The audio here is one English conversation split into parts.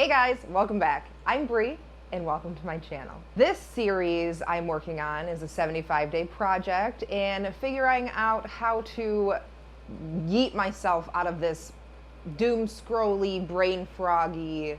Hey guys, welcome back. I'm Bree and welcome to my channel. This series I'm working on is a 75-day project and figuring out how to yeet myself out of this doom scrolly, brain foggy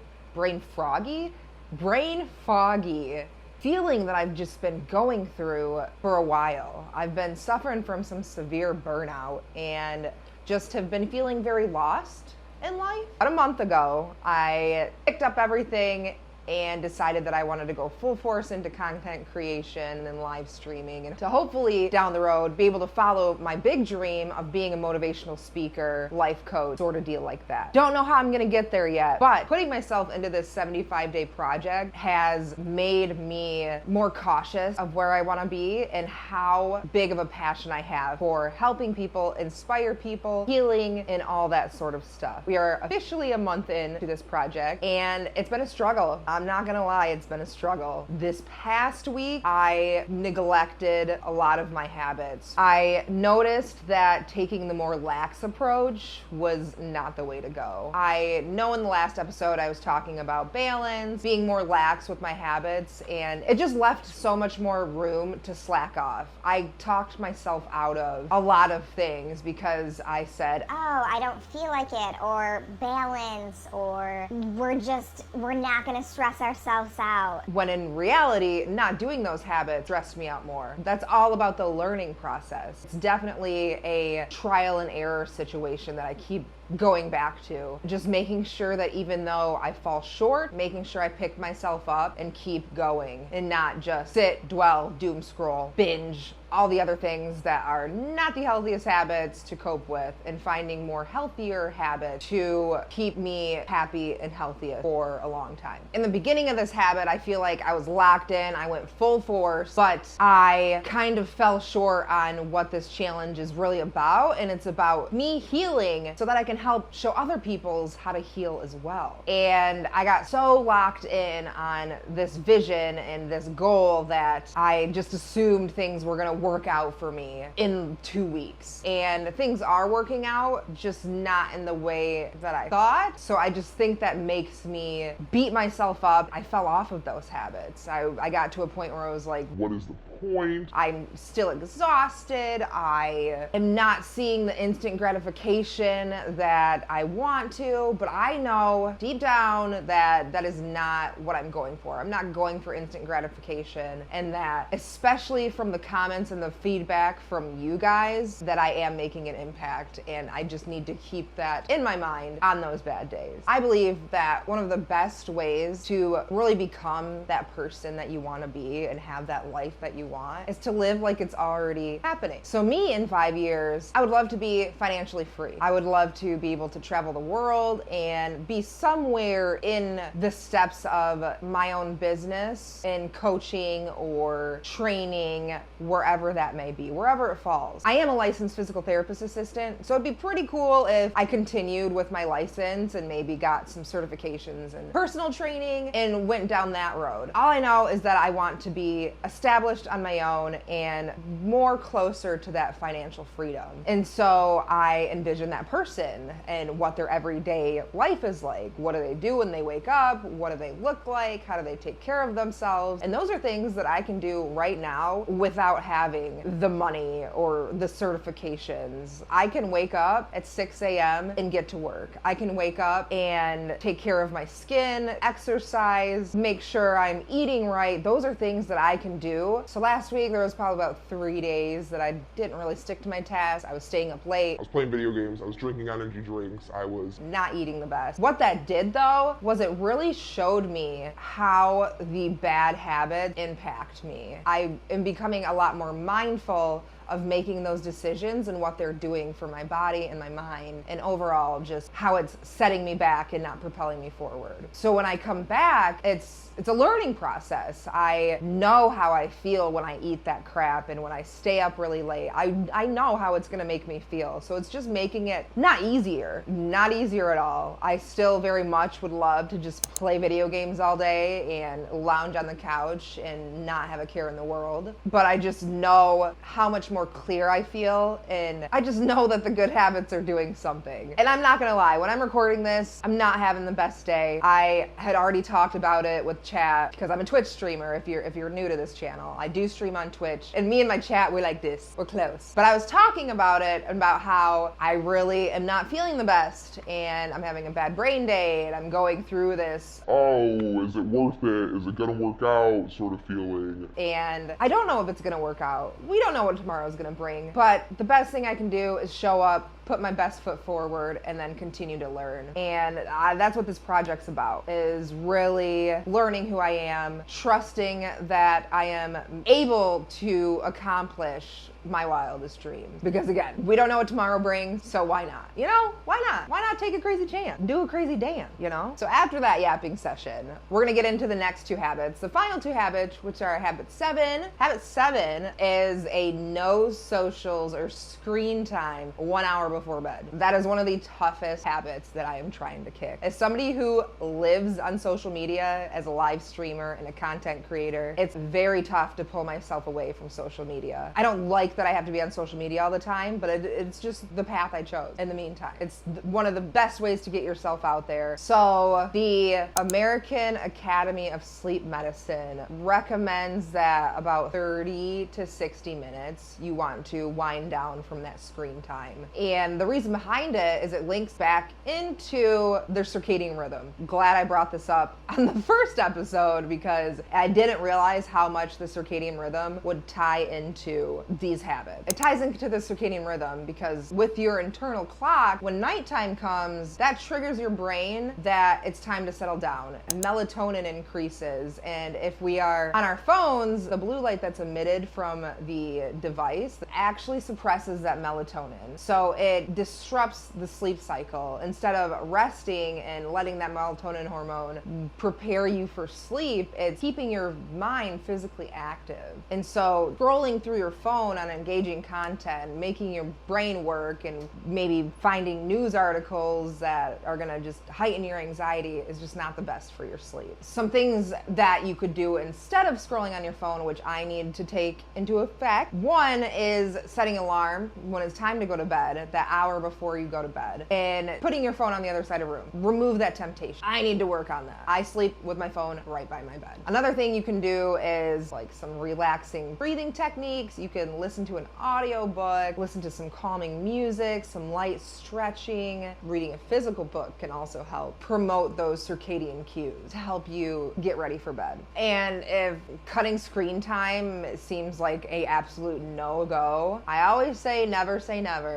feeling that I've just been going through for a while. I've been suffering from some severe burnout and just have been feeling very lost in life. About a month ago, I picked up everything and decided that I wanted to go full force into content creation and live streaming, and to hopefully down the road be able to follow my big dream of being a motivational speaker, life coach, sort of deal like that. Don't know how I'm gonna get there yet, but putting myself into this 75-day project has made me more cautious of where I wanna be and how big of a passion I have for helping people, inspire people, healing, and all that sort of stuff. We are officially a month into this project and it's been a struggle. I'm not gonna lie, it's been a struggle. This past week, I neglected a lot of my habits. I noticed that taking the more lax approach was not the way to go. I know in the last episode I was talking about balance, being more lax with my habits, and it just left so much more room to slack off. I talked myself out of a lot of things because I said, oh, I don't feel like it, or balance, or we're not gonna stress ourselves out. When in reality, not doing those habits stressed me out more. That's all about the learning process. It's definitely a trial and error situation that I keep going back to. Just making sure that even though I fall short, making sure I pick myself up and keep going and not just sit, dwell, doom scroll, binge, all the other things that are not the healthiest habits to cope with, and finding more healthier habits to keep me happy and healthy for a long time. In the beginning of this habit, I feel like I was locked in, I went full force, but I kind of fell short on what this challenge is really about, and it's about me healing so that I can help show other people's how to heal as well. And I got so locked in on this vision and this goal that I just assumed things were gonna work out for me in 2 weeks. And things are working out, just not in the way that I thought. So I just think that makes me beat myself up. I fell off of those habits. I got to a point where I was like, what is the point? I'm still exhausted. I am not seeing the instant gratification that I want to, but I know deep down that that is not what I'm going for. I'm not going for instant gratification, and that, especially from the comments and the feedback from you guys, that I am making an impact, and I just need to keep that in my mind on those bad days. I believe that one of the best ways to really become that person that you want to be and have that life that you want is to live like it's already happening. So me, in 5 years, I would love to be financially free. I would love to be able to travel the world and be somewhere in the steps of my own business in coaching or training, wherever that may be, wherever it falls. I am a licensed physical therapist assistant, so it'd be pretty cool if I continued with my license and maybe got some certifications in personal training and went down that road. All I know is that I want to be established on my own and more closer to that financial freedom. And so I envision that person and what their everyday life is like. What do they do when they wake up? What do they look like? How do they take care of themselves? And those are things that I can do right now without having the money or the certifications. I can wake up at 6 a.m. and get to work. I can wake up and take care of my skin, exercise, make sure I'm eating right. Those are things that I can do. So last week there was probably about 3 days that I didn't really stick to my task. I was staying up late. I was playing video games. I was drinking energy drinks. I was not eating the best. What that did though was it really showed me how the bad habits impact me. I am becoming a lot more mindful of making those decisions and what they're doing for my body and my mind, and overall just how it's setting me back and not propelling me forward. So when I come back, it's a learning process. I know how I feel when I eat that crap and when I stay up really late. I know how it's gonna make me feel. So it's just making it not easier at all. I still very much would love to just play video games all day and lounge on the couch and not have a care in the world. But I just know how much more clear I feel, and I just know that the good habits are doing something. And I'm not gonna lie, when I'm recording this, I'm not having the best day. I had already talked about it with chat because I'm a Twitch streamer. If you're new to this channel, I do stream on Twitch, and me and my chat, we're like this, we're close. But I was talking about it, about how I really am not feeling the best, and I'm having a bad brain day, and I'm going through this, oh, is it worth it? Is it gonna work out sort of feeling? and I don't know if it's gonna work out. We don't know what tomorrow's gonna bring, but the best thing I can do is show up, put my best foot forward, and then continue to learn. And that's what this project's about, is really learning who I am, trusting that I am able to accomplish my wildest dreams. Because again, we don't know what tomorrow brings, so why not? You know, why not? Why not take a crazy chance? Do a crazy dance, you know? So after that yapping session, we're gonna get into the next 2 habits. The final 2 habits, which are habit 7. Habit 7 is a no socials or screen time 1 hour before bed. That is one of the toughest habits that I am trying to kick. As somebody who lives on social media as a live streamer and a content creator, it's very tough to pull myself away from social media. I don't like that I have to be on social media all the time, but it's just the path I chose in the meantime. It's one of the best ways to get yourself out there. So the American Academy of Sleep Medicine recommends that about 30 to 60 minutes you want to wind down from that screen time. And the reason behind it is it links back into their circadian rhythm. Glad I brought this up on the first episode because I didn't realize how much the circadian rhythm would tie into these habits. It ties into the circadian rhythm because with your internal clock, when nighttime comes, that triggers your brain that it's time to settle down. Melatonin increases, and if we are on our phones, the blue light that's emitted from the device actually suppresses that melatonin. So it disrupts the sleep cycle. Instead of resting and letting that melatonin hormone prepare you for sleep, it's keeping your mind physically active. And so scrolling through your phone on engaging content, making your brain work, and maybe finding news articles that are gonna just heighten your anxiety is just not the best for your sleep. Some things that you could do instead of scrolling on your phone, which I need to take into effect. One is setting an alarm when it's time to go to bed, that hour before you go to bed, and putting your phone on the other side of the room. Remove that temptation. I need to work on that. I sleep with my phone right by my bed. Another thing you can do is like some relaxing breathing techniques. You can listen to an audio book, listen to some calming music, some light stretching. Reading a physical book can also help promote those circadian cues to help you get ready for bed. And if cutting screen time seems like a absolute no-go, I always say never,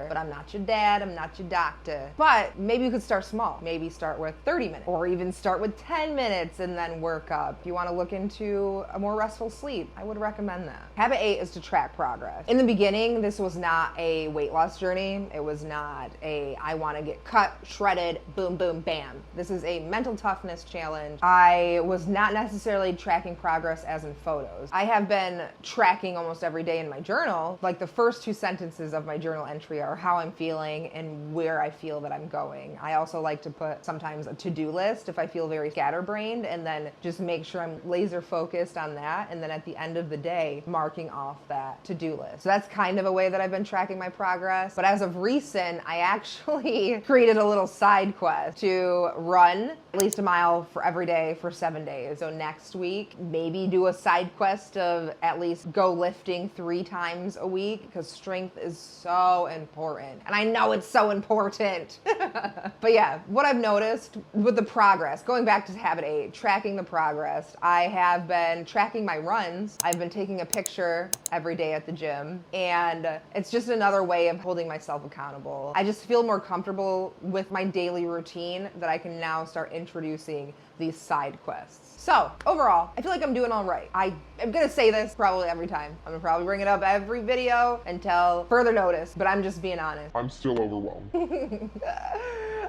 but I'm not your dad, I'm not your doctor. But maybe you could start small. Maybe start with 30 minutes or even start with 10 minutes and then work up. If you want to look into a more restful sleep, I would recommend that. Habit 8 is to track progress. In the beginning, this was not a weight loss journey. It was not a I want to get cut, shredded, boom, boom, bam. This is a mental toughness challenge. I was not necessarily tracking progress as in photos. I have been tracking almost every day in my journal. Like the first 2 sentences of my journal entry are how I'm feeling and where I feel that I'm going. I also like to put sometimes a to-do list if I feel very scatterbrained, and then just make sure I'm laser focused on that, and then at the end of the day marking off that to-do list. So that's kind of a way that I've been tracking my progress. But as of recent, I actually created a little side quest to run at least a mile for every day for 7 days. So next week, maybe do a side quest of at least go lifting 3 times a week, because strength is so important. And I know it's so important. But yeah, what I've noticed with the progress, going back to habit 8, tracking the progress, I have been tracking my runs. I've been taking a picture every day at the gym, and it's just another way of holding myself accountable. I just feel more comfortable with my daily routine that I can now start introducing these side quests. So overall, I feel like I'm doing all right. I am gonna say this probably every time. I'm gonna probably bring it up every video until further notice, but I'm just being honest. I'm still overwhelmed.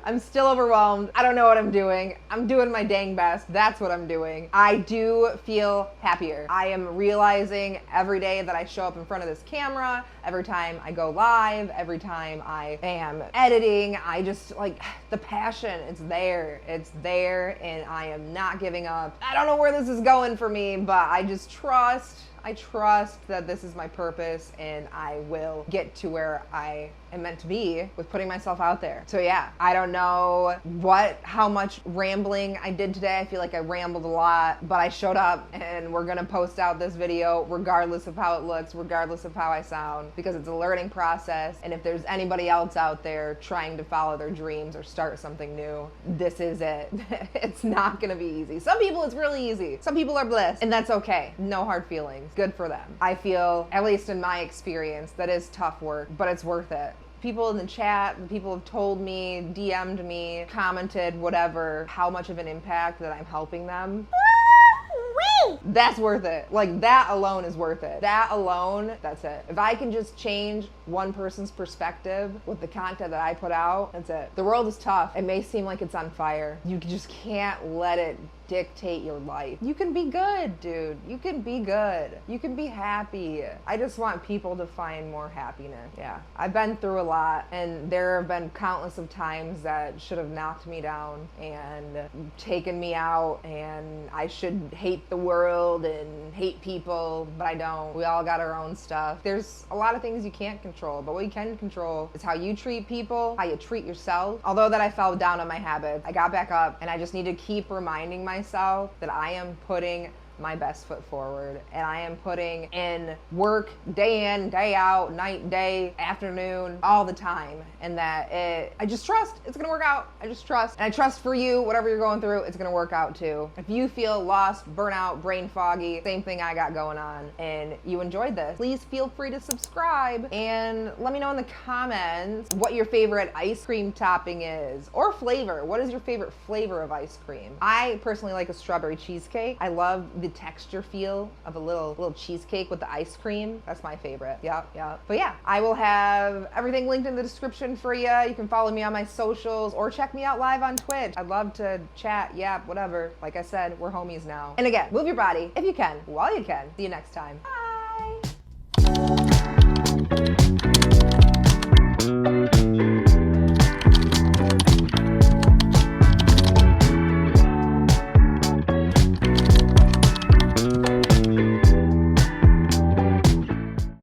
I'm still overwhelmed. I don't know what I'm doing. I'm doing my dang best. That's what I'm doing. I do feel happier. I am realizing every day that I show up in front of this camera, every time I go live, every time I am editing, I just like the passion, it's there, and I am not giving up. I don't know where this is going for me, but I just trust I trust that this is my purpose and I will get to where I am meant to be with putting myself out there. So yeah, I don't know how much rambling I did today. I feel like I rambled a lot, but I showed up and we're gonna post out this video regardless of how it looks, regardless of how I sound, because it's a learning process. And if there's anybody else out there trying to follow their dreams or start something new, this is it. It's not gonna be easy. Some people it's really easy. Some people are blessed, and that's okay. No hard feelings. Good for them. I feel, at least in my experience, that is tough work, but it's worth it. People in the chat, the people have told me, DM'd me, commented, whatever, how much of an impact that I'm helping them. That's worth it. Like, that alone is worth it. That alone, that's it. If I can just change one person's perspective with the content that I put out, that's it. The world is tough. It may seem like it's on fire. You just can't let it dictate your life. You can be good, dude. You can be good. You can be happy. I just want people to find more happiness. Yeah. I've been through a lot, and there have been countless of times that should have knocked me down and taken me out, and I should hate the world and hate people, but I don't. We all got our own stuff. There's a lot of things you can't control, but what you can control is how you treat people, how you treat yourself. Although that I fell down on my habits, I got back up, and I just need to keep reminding myself that I am putting my best foot forward, and I am putting in work day in, day out, night, day, afternoon, all the time, and that I just trust it's gonna work out. I just trust, and I trust for you, whatever you're going through, it's gonna work out too. If you feel lost, burnout, brain foggy, same thing I got going on, and you enjoyed this, please feel free to subscribe and let me know in the comments what your favorite ice cream topping is, or flavor. What is your favorite flavor of ice cream? I personally like a strawberry cheesecake. I love the texture feel of a little cheesecake with the ice cream. That's my favorite. Yep. But yeah, I will have everything linked in the description for you. You can follow me on my socials or check me out live on Twitch. I'd love to chat, whatever. Like I said, we're homies now. And again, move your body if you can, while you can. See you next time. Bye.